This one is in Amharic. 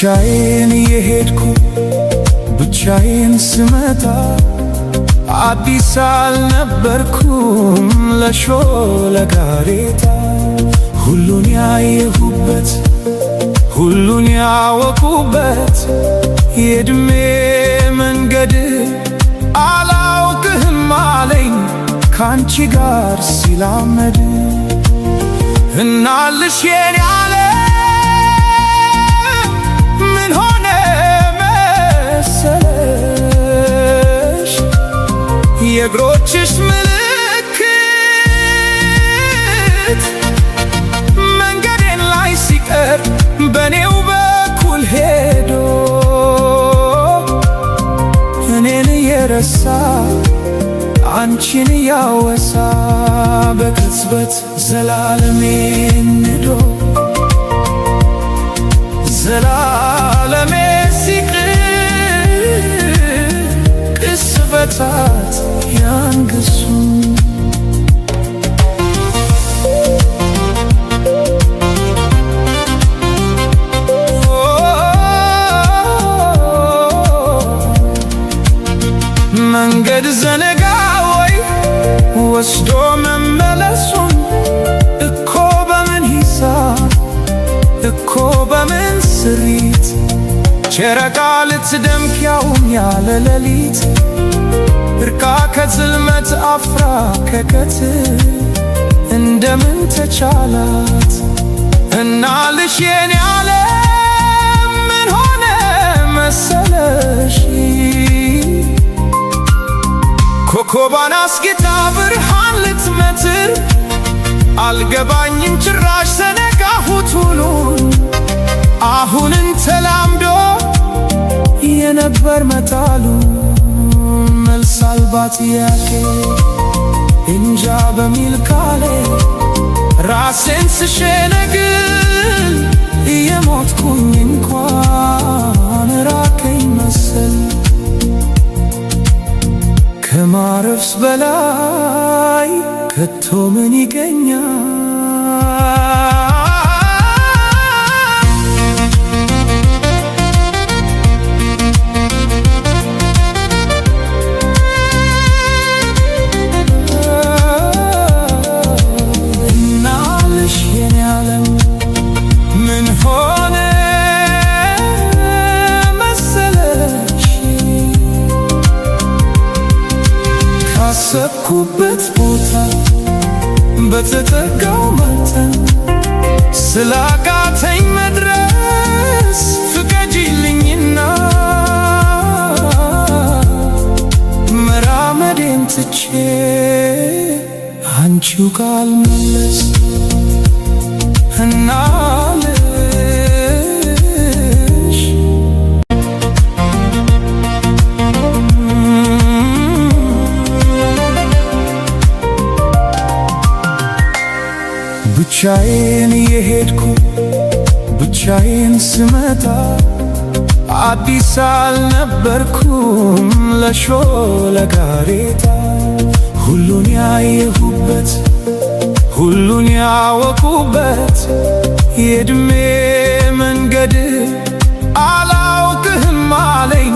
ብቻዬን የሄድኩ ብቻዬን ስመጣ አዲስ አልነበርኩም ለሾለ ጋሬጣ። ሁሉን ያየሁበት ሁሉን ያወቁበት የዕድሜ መንገድ አላውቅህም አለኝ ካንቺ ጋር ሲላመድ። እናልሽ የኔ ዓለም ምን ሆነ መሰለሽ የእግሮችሽ ምልክት መንገዴን ላይ ሲቀር በኔው በኩል ሄዶ እኔን የረሳ አንቺን ያወሳ በቅጽበት ዘላለሜን ንዶ ዘላለሜ ሲቅር ቅስፈታት ያንግሱ። መንገድ ዘነጋ ወይ ወስዶ መመለሱን እኮ በምን ሂሳብ እኮ በምን ስሪት ጨረቃ ልትደምቅ ያውም ያለ ሌሊት እርቃ ከጽልመት አፍራ ከቀትር እንደምን ተቻላት። እናልሽ የኔ ዓለም ምን ሆነ መሰለሽ ኮከቧን አስጌጣ ብርሃን ልትመትር አልገባኝም ጭራሽ ዘነጋሁት ውሉን። አሁንን ተላምዶ የነበር መጣሉ መልስ አልባ ጥያቄ እንጃ በሚል ካሌ ራሴን ስሸነግል እየሞትኩኝ እንኳን ራቀኝ መሰል። ከማረፍስ በላይ ከቶ ምን ይገኛል? እናልሽ የኔ ዓለም ምን ሆነ መሰለሽ ካሰብኩበት ቦታ በተጠጋው መጠን ስላቃተኝ መድረስ ፍቀጂልኝና መራመዴን ትቼ አንቺው ጋር ልመለስ። እናልሽ ብቻዬን የሄድኩ ብቻዬን ስመጣ አዲስ አልነበርኩም ለሾለ ጋሬጣ። ሁሉን ያየሁበት ሁሉን ያወቁበት የዕድሜ መንገድ አላውቅህም አለኝ